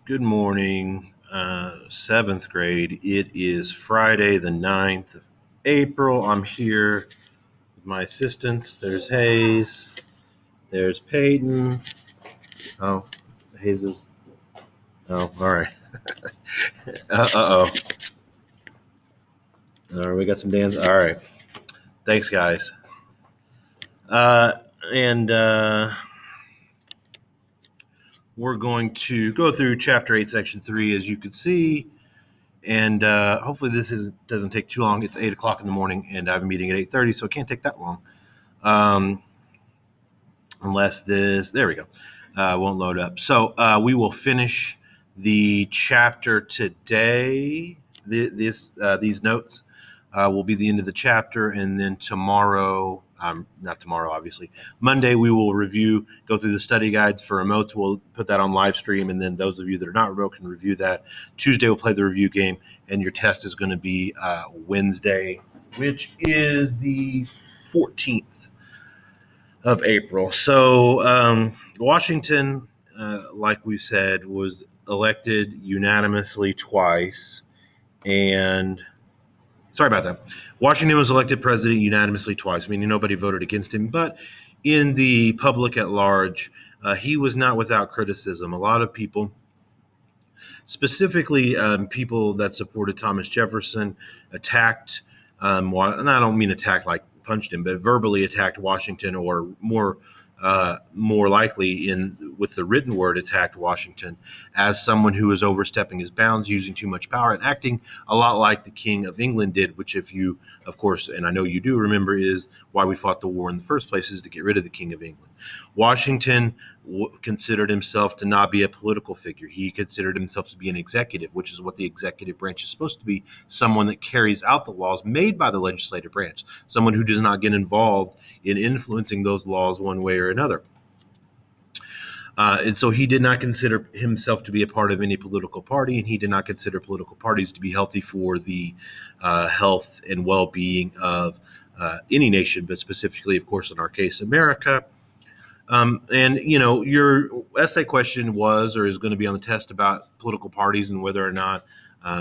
Good morning, seventh grade. It is Friday, the 9th of April. I'm here with my assistants. There's Hayes. There's Peyton. Oh, Hayes is. Oh, all right. Uh-oh. All right, we got some Dan's. All right. Thanks, guys. And we're going to go through Chapter 8, Section 3, as you can see. And hopefully this doesn't take too long. It's 8 o'clock in the morning, and I have a meeting at 8:30, so it can't take that long. Unless there we go, won't load up. So we will finish the chapter today. These notes will be the end of the chapter, and then tomorrow, not tomorrow, obviously, Monday, we will go through the study guides for remotes. We'll put that on live stream, and then those of you that are not remote can review that. Tuesday, we'll play the review game, and your test is going to be Wednesday, which is the 14th of April. So Washington, like we said, was elected unanimously twice. And sorry about that. Washington was elected president unanimously twice, meaning nobody voted against him. But in the public at large, he was not without criticism. A lot of people, specifically people that supported Thomas Jefferson, attacked, and I don't mean attacked like punched him, but verbally attacked Washington, or more likely with the written word, attacked Washington as someone who was overstepping his bounds, using too much power, and acting a lot like the King of England did, which, if you, of course, and I know you do remember, is why we fought the war in the first place, is to get rid of the King of England. Washington considered himself to not be a political figure. He considered himself to be an executive, which is what the executive branch is supposed to be: someone that carries out the laws made by the legislative branch, someone who does not get involved in influencing those laws one way or another. And so he did not consider himself to be a part of any political party, and he did not consider political parties to be healthy for the health and well-being of any nation, but specifically, of course, in our case, America. And, your essay question was, or is going to be on the test, about political parties and whether or not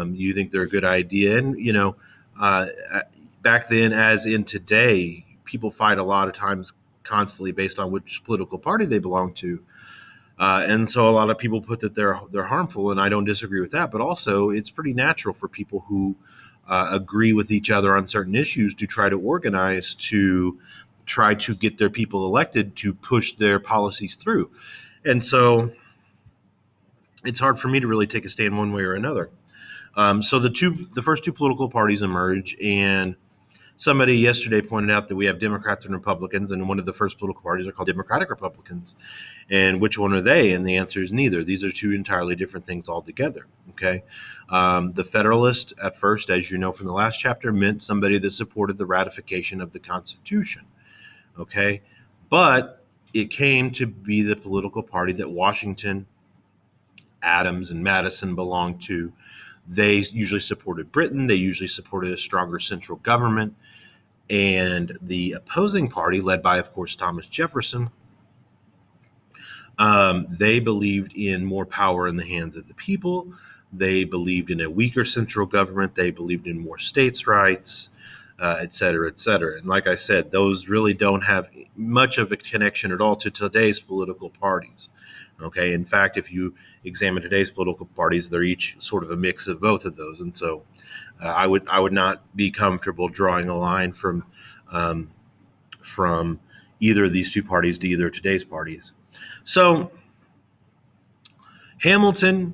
you think they're a good idea. And, back then, as in today, people fight a lot of times constantly based on which political party they belong to. And so a lot of people put that they're harmful, and I don't disagree with that. But also, it's pretty natural for people who agree with each other on certain issues to try to organize to try to get their people elected to push their policies through. And so it's hard for me to really take a stand one way or another. So the first two political parties emerge, and somebody yesterday pointed out that we have Democrats and Republicans, and one of the first political parties are called Democratic Republicans. And which one are they? And the answer is neither. These are two entirely different things altogether. Okay. The Federalist, at first, as you know from the last chapter, meant somebody that supported the ratification of the Constitution. Okay. But it came to be the political party that Washington, Adams, and Madison belonged to. They usually supported Britain. They usually supported a stronger central government. And the opposing party, led by, of course, Thomas Jefferson, they believed in more power in the hands of the people. They believed in a weaker central government. They believed in more states' rights, et cetera, et cetera. And like I said, those really don't have much of a connection at all to today's political parties. Okay. In fact, if you examine today's political parties, they're each sort of a mix of both of those. And so I would not be comfortable drawing a line from either of these two parties to either of today's parties. So Hamilton,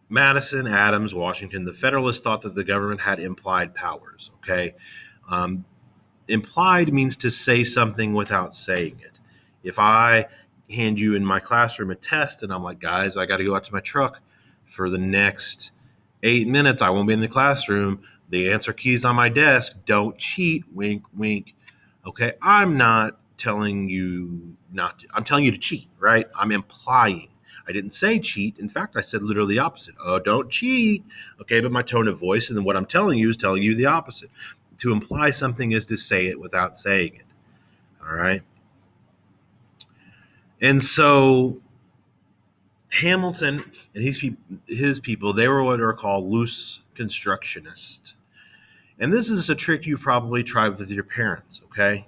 Madison, Adams, Washington, the Federalists thought that the government had implied powers. Okay. Implied means to say something without saying it. If I hand you in my classroom a test and I'm like, guys, I got to go out to my truck for the next 8 minutes, I won't be in the classroom. The answer key's on my desk. Don't cheat. Wink, wink. Okay. I'm not telling you not to. I'm telling you to cheat, right? I'm implying. I didn't say cheat. In fact, I said literally the opposite. Oh, don't cheat. Okay. But my tone of voice and then what I'm telling you is telling you the opposite. To imply something is to say it without saying it. All right. And so Hamilton and his people, they were what are called loose constructionists. And this is a trick you probably tried with your parents, okay?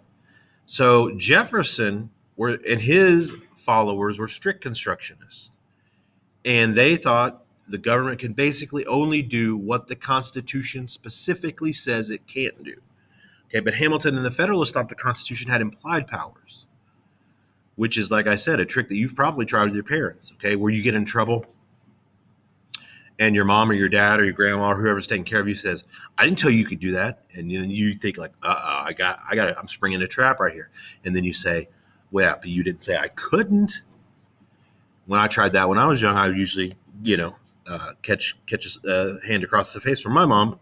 So Jefferson and his followers were strict constructionists. And they thought the government can basically only do what the Constitution specifically says it can't do. Okay, but Hamilton and the Federalists thought the Constitution had implied powers, which is, like I said, a trick that you've probably tried with your parents, okay, where you get in trouble and your mom or your dad or your grandma or whoever's taking care of you says, I didn't tell you could do that. And then you think like, I got it. I'm springing a trap right here. And then you say, well, but you didn't say I couldn't. When I tried that when I was young, I would usually, catch a hand across the face from my mom.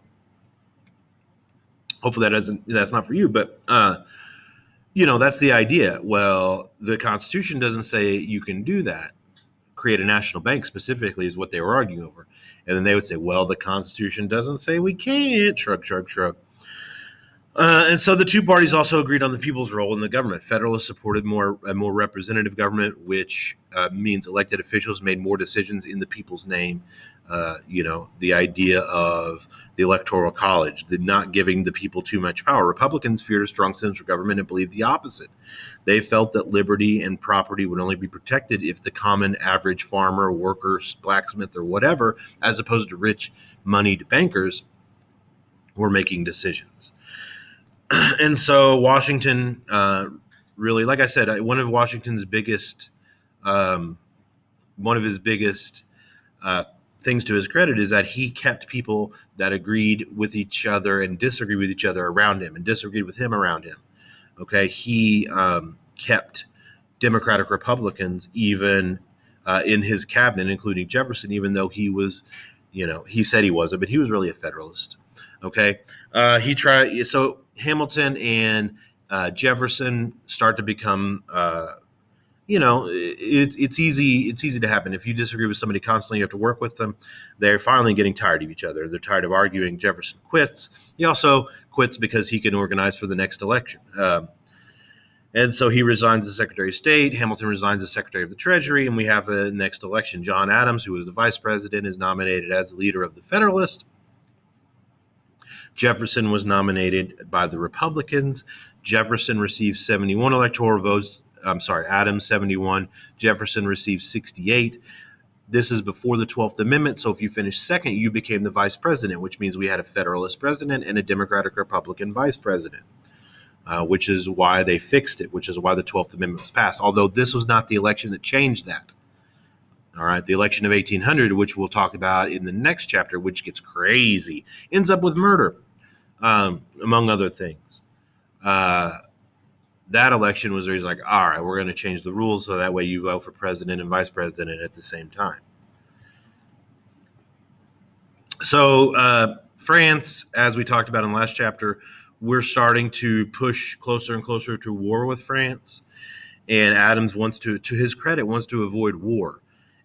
Hopefully that's not for you, but that's the idea. Well, the Constitution doesn't say you can do that. Create a national bank specifically is what they were arguing over. And then they would say, well, the Constitution doesn't say we can't. Shrug, shrug, shrug. And so the two parties also agreed on the people's role in the government. Federalists supported a more representative government, which means elected officials made more decisions in the people's name. The idea of the Electoral College, the not giving the people too much power. Republicans feared a strong central government and believed the opposite. They felt that liberty and property would only be protected if the common average farmer, worker, blacksmith, or whatever, as opposed to rich, moneyed bankers, were making decisions. And so Washington really, like I said, one of Washington's biggest things to his credit is that he kept people that agreed with each other and disagreed with each other around him and disagreed with him around him. Okay, he kept Democratic Republicans even in his cabinet, including Jefferson, even though he was, he said he wasn't, but he was really a Federalist. Okay, he tried. So Hamilton and Jefferson start to become, it's easy to happen. If you disagree with somebody constantly, you have to work with them. They're finally getting tired of each other. They're tired of arguing. Jefferson quits. He also quits because he can organize for the next election. And so he resigns as Secretary of State. Hamilton resigns as Secretary of the Treasury. And we have a next election. John Adams, who was the vice president, is nominated as the leader of the Federalists. Jefferson was nominated by the Republicans. Jefferson received 71 electoral votes. Adams 71. Jefferson received 68. This is before the 12th Amendment. So if you finished second, you became the vice president, which means we had a Federalist president and a Democratic Republican vice president, which is why they fixed it, which is why the 12th Amendment was passed. Although this was not the election that changed that. All right, the election of 1800, which we'll talk about in the next chapter, which gets crazy, ends up with murder, among other things. That election was where he's like, all right, we're going to change the rules so that way you vote for president and vice president at the same time. So France, as we talked about in the last chapter, we're starting to push closer and closer to war with France. And Adams wants to his credit, wants to avoid war.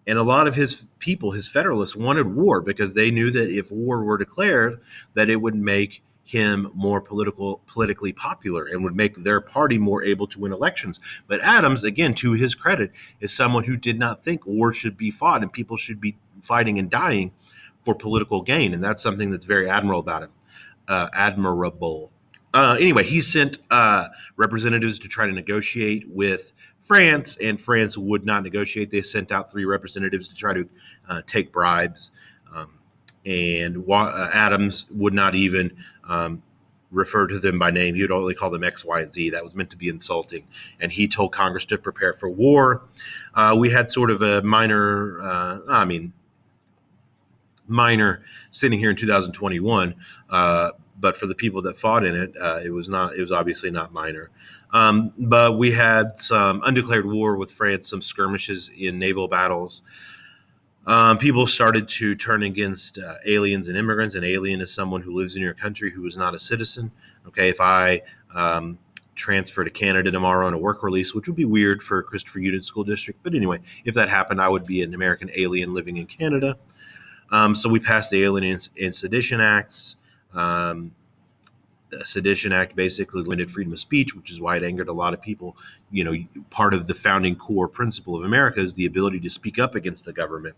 And a lot of his people, his Federalists, wanted war because they knew that if war were declared, that it would make him more politically popular and would make their party more able to win elections. But Adams, again, to his credit, is someone who did not think war should be fought and people should be fighting and dying for political gain. And that's something that's very admirable about him. Anyway, he sent representatives to try to negotiate with France, and France would not negotiate. They sent out 3 representatives to try to take bribes. And Adams would not even refer to them by name. He would only call them X, Y, and Z. That was meant to be insulting. And he told Congress to prepare for war. We had sort of a minor sitting here in 2021. But for the people that fought in it, it was obviously not minor. But we had some undeclared war with France, some skirmishes in naval battles. People started to turn against aliens and immigrants. An alien is someone who lives in your country who is not a citizen. Okay, if I transfer to Canada tomorrow on a work release, which would be weird for Christopher Union School District, but anyway, if that happened, I would be an American alien living in Canada. So we passed the Alien and Sedition Acts. Sedition Act basically limited freedom of speech, which is why it angered a lot of people. Part of the founding core principle of America is the ability to speak up against the government.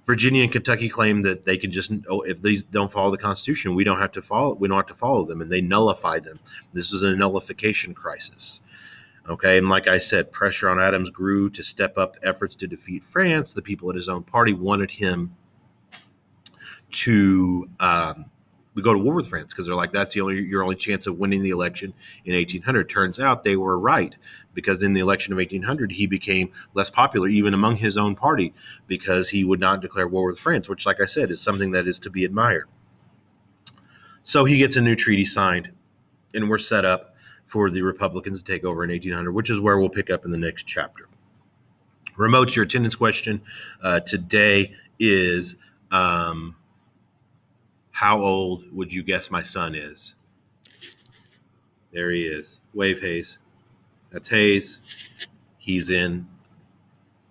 Virginia and Kentucky claim that they can just, if these don't follow the Constitution, we don't have to follow them, and they nullified them. This was a nullification crisis. Okay, and like I said, pressure on Adams grew to step up efforts to defeat France. The people at his own party wanted him to go to war with France because they're like, that's your only chance of winning the election in 1800. Turns out they were right, because in the election of 1800, he became less popular even among his own party because he would not declare war with France, which, like I said, is something that is to be admired. So he gets a new treaty signed, and we're set up for the Republicans to take over in 1800, which is where we'll pick up in the next chapter. Remote's your attendance question today is, how old would you guess my son is? There he is. Wave, Hayes. That's Hayes. He's in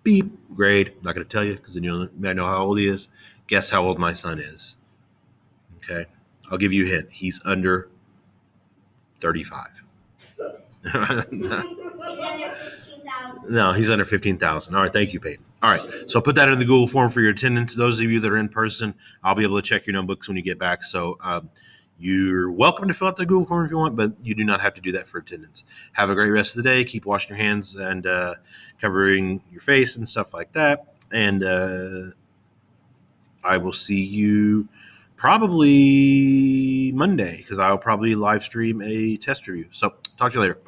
beep grade. I'm not going to tell you because then you might know how old he is. Guess how old my son is. Okay. I'll give you a hint. He's under 35. No, he's under 15,000. All right. Thank you, Peyton. All right. So put that in the Google form for your attendance. Those of you that are in person, I'll be able to check your notebooks when you get back. So you're welcome to fill out the Google form if you want, but you do not have to do that for attendance. Have a great rest of the day. Keep washing your hands and covering your face and stuff like that. And I will see you probably Monday because I'll probably live stream a test review. So talk to you later. Bye.